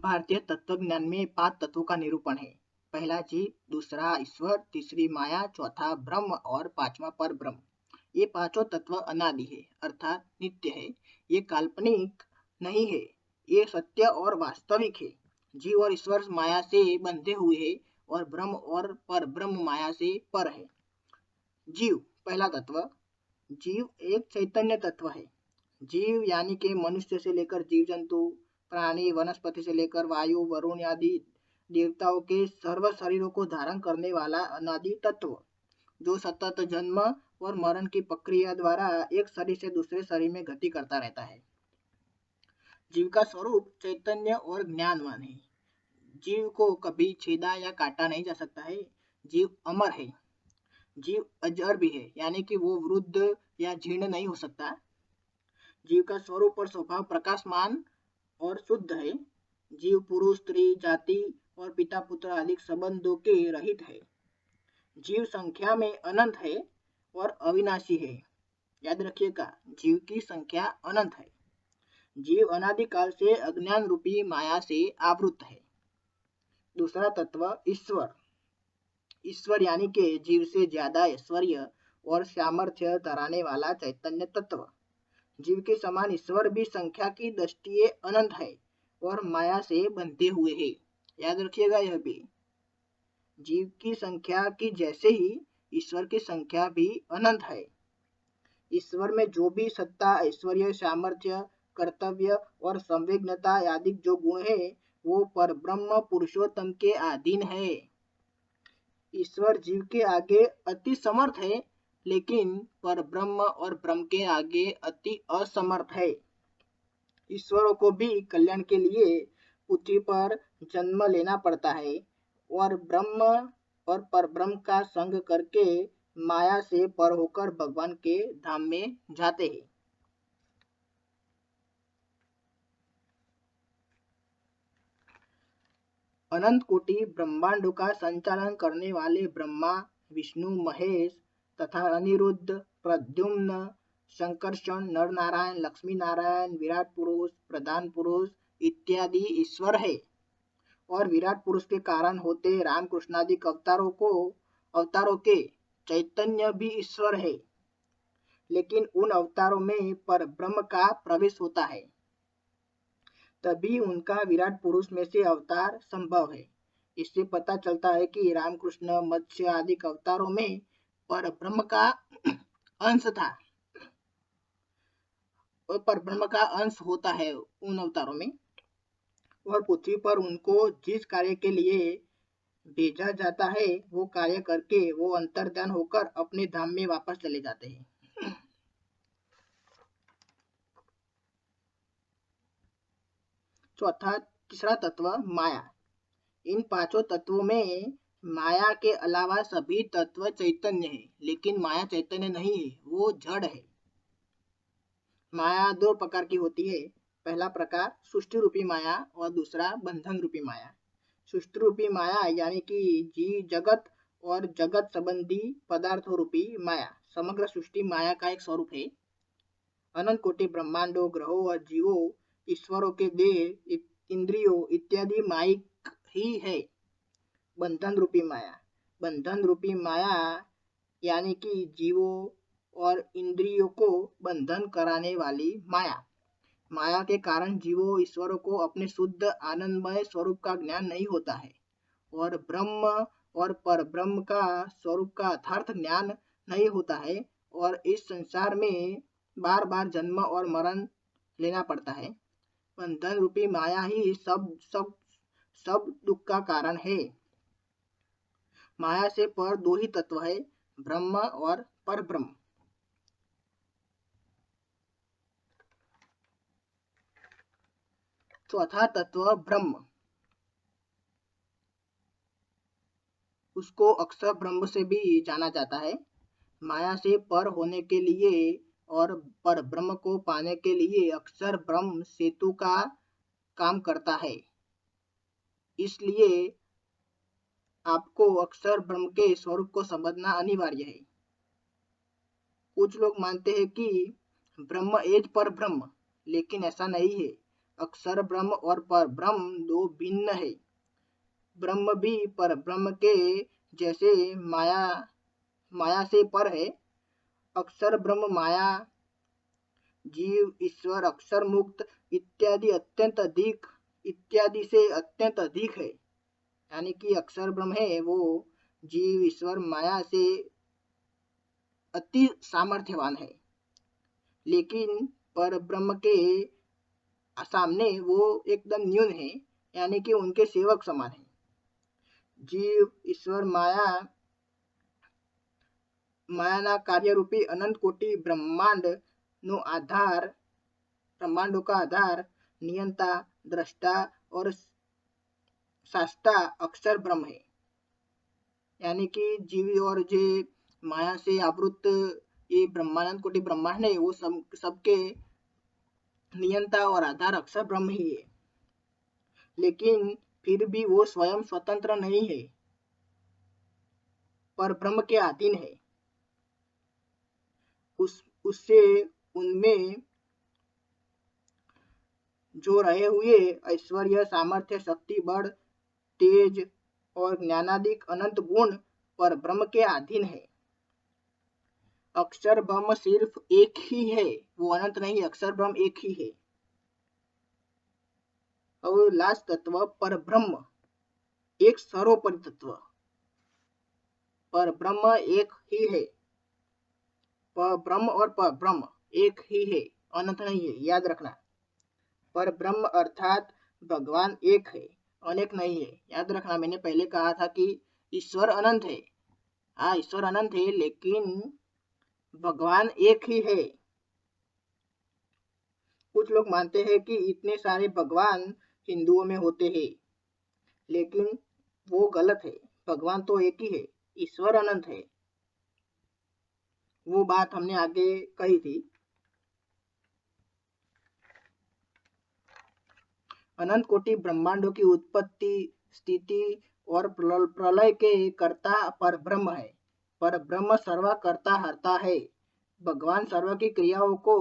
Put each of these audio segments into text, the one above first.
भारतीय तत्वज्ञान में 5 तत्वों का निरूपण है। पहला जीव, दूसरा ईश्वर, तीसरी माया, चौथा ब्रह्म और पांचवा पर ब्रह्म। ये पांचों तत्व अनादि है, अर्थात नित्य है। ये काल्पनिक नहीं है, ये सत्य और वास्तविक है। जीव और ईश्वर माया से बंधे हुए हैं और ब्रह्म और पर ब्रह्म माया से पर है। जीव, पहला तत्व। जीव एक चैतन्य तत्व है। जीव यानी कि मनुष्य से लेकर जीव जंतु, प्राणी, वनस्पति से लेकर वायु, वरुण आदि देवताओं के सर्व शरीरों को धारण करने वाला अनादि तत्व, जो सतत जन्म और मरण की प्रक्रिया द्वारा एक शरीर से दूसरे शरीर में गति करता रहता है। जीव का स्वरूप चैतन्य और ज्ञानवान है। जीव को कभी छेदा या काटा नहीं जा सकता है। जीव अमर है। जीव अजर भी है, यानी कि वो वृद्ध या जीर्ण नहीं हो सकता। जीव का स्वरूप और स्वभाव प्रकाशमान और शुद्ध है। जीव पुरुष, स्त्री, जाति और पिता पुत्र आदि संबंधों के रहित है। जीव संख्या में अनंत है और अविनाशी है। याद रखिएगा, जीव की संख्या अनंत है। जीव अनादिकाल से अज्ञान रूपी माया से आवृत है। दूसरा तत्व ईश्वर। ईश्वर यानी कि जीव से ज्यादा ऐश्वर्य और सामर्थ्य धराने वाला चैतन्य तत्व। जीव के समान ईश्वर भी संख्या की दृष्टि अनंत है और माया से बंधे हुए है। याद रखिएगा, यह भी जीव की संख्या की जैसे ही ईश्वर की संख्या भी अनंत है। ईश्वर में जो भी सत्ता, ऐश्वर्य, सामर्थ्य, कर्तव्य और संवेदनता आदि जो गुण है, वो पर ब्रह्म पुरुषोत्तम के अधीन है। ईश्वर जीव के आगे अति समर्थ है, लेकिन पर ब्रह्म और ब्रह्म के आगे अति असमर्थ है। ईश्वरों को भी कल्याण के लिए पृथ्वी पर जन्म लेना पड़ता है और ब्रह्म और परब्रह्म का संग करके माया से पर होकर भगवान के धाम में जाते हैं। अनंत कोटि ब्रह्मांडों का संचालन करने वाले ब्रह्मा, विष्णु, महेश तथा अनिरुद्ध, प्रद्युम्न, संकर्षण, नर नारायण, लक्ष्मी नारायण, विराट पुरुष, प्रधान पुरुष इत्यादि ईश्वर है। और विराट पुरुष के कारण होते रामकृष्णादि अवतारों के चैतन्य भी ईश्वर है, लेकिन उन अवतारों में पर ब्रह्म का प्रवेश होता है, तभी उनका विराट पुरुष में से अवतार संभव है। इससे पता चलता है कि रामकृष्ण, मत्स्य आदि अवतारों में पर ब्रह्म का अंश था और पर ब्रह्म का अंश होता है उन अवतारों में, और पृथ्वी पर उनको जिस कार्य के लिए भेजा जाता है वो कार्य करके वो अंतर्ध्यान होकर अपने धाम में वापस चले जाते हैं। तीसरा तत्व माया। इन पांचों तत्वों में माया के अलावा सभी तत्व चैतन्य है, लेकिन माया चैतन्य नहीं है, वो जड़ है। माया दो प्रकार की होती है। पहला प्रकार सृष्टि रूपी माया और दूसरा बंधन रूपी माया। सृष्टि रूपी माया यानी कि जीव जगत और जगत संबंधी पदार्थों रूपी माया समग्र सृष्टि माया का एक स्वरूप है। अनंत कोटि ब्रह्मांडों, ग्रहों और जीवों, ईश्वरों के देह, इंद्रियों इत्यादि माइक ही है। बंधन रूपी माया। बंधन रूपी माया यानी कि जीवों और इंद्रियों को बंधन कराने वाली माया। माया के कारण जीवों ईश्वरों को अपने शुद्ध आनंदमय स्वरूप का ज्ञान नहीं होता है और ब्रह्म और पर ब्रह्म का स्वरूप का यथार्थ ज्ञान नहीं होता है, और इस संसार में बार बार जन्म और मरण लेना पड़ता है। बंधन रूपी माया ही सब दुख का कारण है। माया से पर दो ही तत्व है, ब्रह्म और पर ब्रह्म। चौथा तत्व ब्रह्म, उसको अक्षर ब्रह्म से भी जाना जाता है। माया से पर होने के लिए और पर ब्रह्म को पाने के लिए अक्षर ब्रह्म सेतु का काम करता है। इसलिए आपको अक्षर ब्रह्म के स्वरूप को समझना अनिवार्य है। कुछ लोग मानते हैं कि ब्रह्म एज पर ब्रह्म, लेकिन ऐसा नहीं है। अक्षर ब्रह्म और पर ब्रह्म दो भिन्न है। ब्रह्म भी पर ब्रह्म के जैसे माया से पर है। अक्षर ब्रह्म माया जीव ईश्वर अक्षर मुक्त इत्यादि से अत्यंत अधिक है। यानी कि अक्षर ब्रह्म है वो जीव ईश्वर माया से अति सामर्थ्यवान है, लेकिन पर ब्रह्म के सामने वो एकदम न्यून है, यानी कि उनके सेवक समान है। जीव ईश्वर मायाना कार्य रूपी अनंत कोटि ब्रह्मांडों का आधार नियंता दृष्टा और शास्ता अक्षर ब्रह्म है। यानी कि जीव और जे माया से आवृत ये ब्रह्मानंद कोटि ब्रह्मांड है वो सबके नियंता और आधार अक्षर ब्रह्म ही है। लेकिन फिर भी वो स्वयं स्वतंत्र नहीं है, पर ब्रह्म के अधीन है। उससे उनमें जो रहे हुए ऐश्वर्य सामर्थ्य शक्ति बल तेज और ज्ञानादिक अनंत गुण पर ब्रह्म के अधीन है। अक्षर ब्रह्म सिर्फ एक ही है, वो अनंत नहीं, अक्षर ब्रह्म एक ही है। और लास्ट तत्व पर ब्रह्म एक सर्वोपरि तत्व, पर ब्रह्म एक ही है। पर ब्रह्म और पर ब्रह्म एक ही है, अनंत नहीं है, याद रखना। पर ब्रह्म अर्थात भगवान एक है, अनेक नहीं है। याद रखना, मैंने पहले कहा था कि ईश्वर अनंत है। हाँ, ईश्वर अनंत है, लेकिन भगवान एक ही है। कुछ लोग मानते हैं कि इतने सारे भगवान हिंदुओं में होते हैं, लेकिन वो गलत है। भगवान तो एक ही है, ईश्वर अनंत है। वो बात हमने आगे कही थी। अनंत कोटि ब्रह्मांडों की उत्पत्ति स्थिति और प्रलय के कर्ता पर ब्रह्म है। पर ब्रह्म सर्व कर्ता हरता है। भगवान सर्व की क्रियाओं को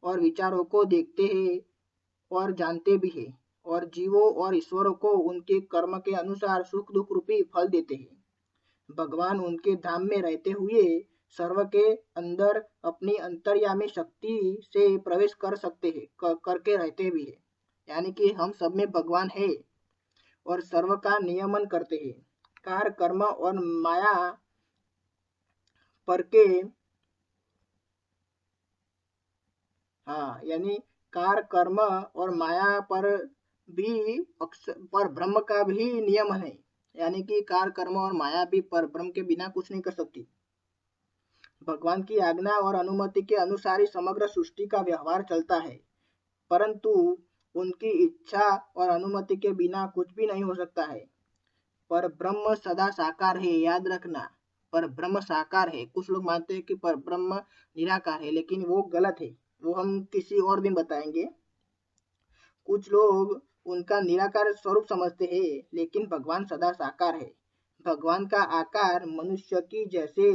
और विचारों को देखते हैं और जानते भी हैं, और जीवों और ईश्वरों को उनके कर्म के अनुसार सुख दुख रूपी फल देते हैं। भगवान उनके धाम में रहते हुए सर्व के अंदर अपनी अंतर्यामी शक्ति से प्रवेश कर सकते हैं, करके रहते भी हैं। यानी कि हम सब में भगवान है और सर्व का नियमन करते हैं। कार कर्म और माया पर के यानी कार कर्म और माया पर भी पर ब्रह्म का भी नियम है। यानी कि कार कर्म और माया भी पर ब्रह्म के बिना कुछ नहीं कर सकती। भगवान की आज्ञा और अनुमति के अनुसार ही समग्र सृष्टि का व्यवहार चलता है, परंतु उनकी इच्छा और अनुमति के बिना कुछ भी नहीं हो सकता है। पर ब्रह्म सदा साकार है, याद रखना, पर ब्रह्म साकार है। कुछ लोग मानते हैं कि पर ब्रह्म निराकार है, लेकिन वो गलत है, वो हम किसी और दिन बताएंगे। कुछ लोग उनका निराकार स्वरूप समझते हैं, लेकिन भगवान सदा साकार है। भगवान का आकार मनुष्य की जैसे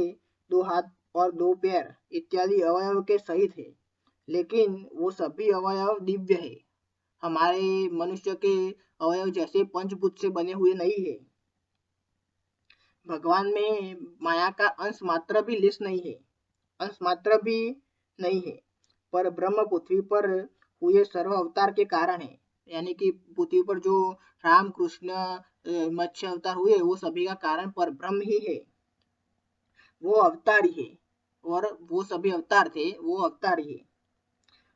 2 हाथ और 2 पैर इत्यादि अवयव के सहित है, लेकिन वो सभी अवयव दिव्य है। हमारे मनुष्य के अवयव जैसे पंचभूत से बने हुए नहीं है। भगवान में माया का अंश मात्र भी लेस नहीं है, अंश मात्र भी नहीं है। पर ब्रह्म पृथ्वी पर हुए सर्व अवतार के कारण है। यानी कि पृथ्वी पर जो राम कृष्ण मत्स्य अवतार हुए वो सभी का कारण पर ब्रह्म ही है। वो अवतार ही है, और वो सभी अवतार थे, वो अवतार ही है।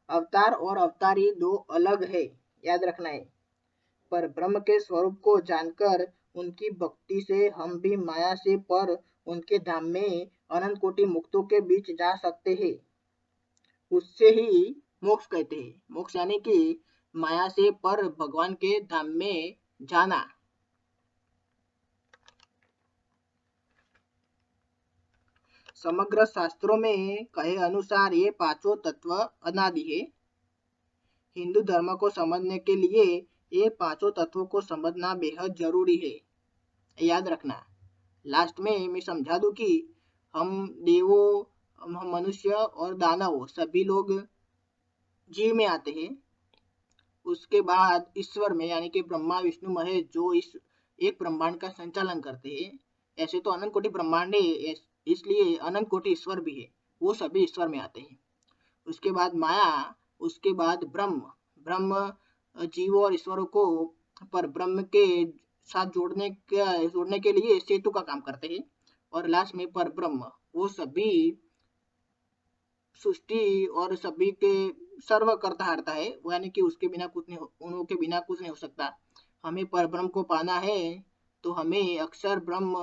अवतार और अवतारी दो अलग है, याद रखना है। पर ब्रह्म के स्वरूप को जानकर उनकी भक्ति से हम भी माया से पर उनके धाम में अनंत कोटि मुक्तों के बीच जा सकते हैं। उससे ही मोक्ष कहते हैं। मोक्ष यानी कि माया से पर भगवान के धाम में जाना। समग्र शास्त्रों में कहे अनुसार ये पांचों तत्व अनादि है। हिंदू धर्म को समझने के लिए ये पांचों तत्वों को समझना बेहद जरूरी है, याद रखना। लास्ट में मैं समझा दूं कि हम देवों, हम मनुष्य और दानव सभी लोग जीव में आते हैं। उसके बाद ईश्वर में यानी कि ब्रह्मा विष्णु महेश जो इस एक ब्रह्मांड का संचालन करते हैं। ऐसे तो अनंत कोटि ब्रह्मांड है, इसलिए अनंत कोटि ईश्वर भी है, वो सभी ईश्वर में आते हैं। उसके बाद माया, उसके बाद ब्रह्म। ब्रह्म जीवों और ईश्वरों को पर ब्रह्म के साथ जोड़ने के लिए सेतु का काम करते हैं। और लास्ट में पर ब्रह्म, वो सभी सृष्टि और सभी के सर्व करता हरता है, वो यानी कि उसके बिना कुछ नहीं उनके बिना कुछ नहीं हो सकता। हमें पर ब्रह्म को पाना है तो हमें अक्षर ब्रह्म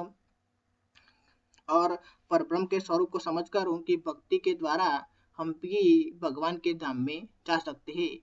और परब्रह्म के स्वरूप को समझकर उनकी भक्ति के द्वारा हम भी भगवान के धाम में जा सकते हैं।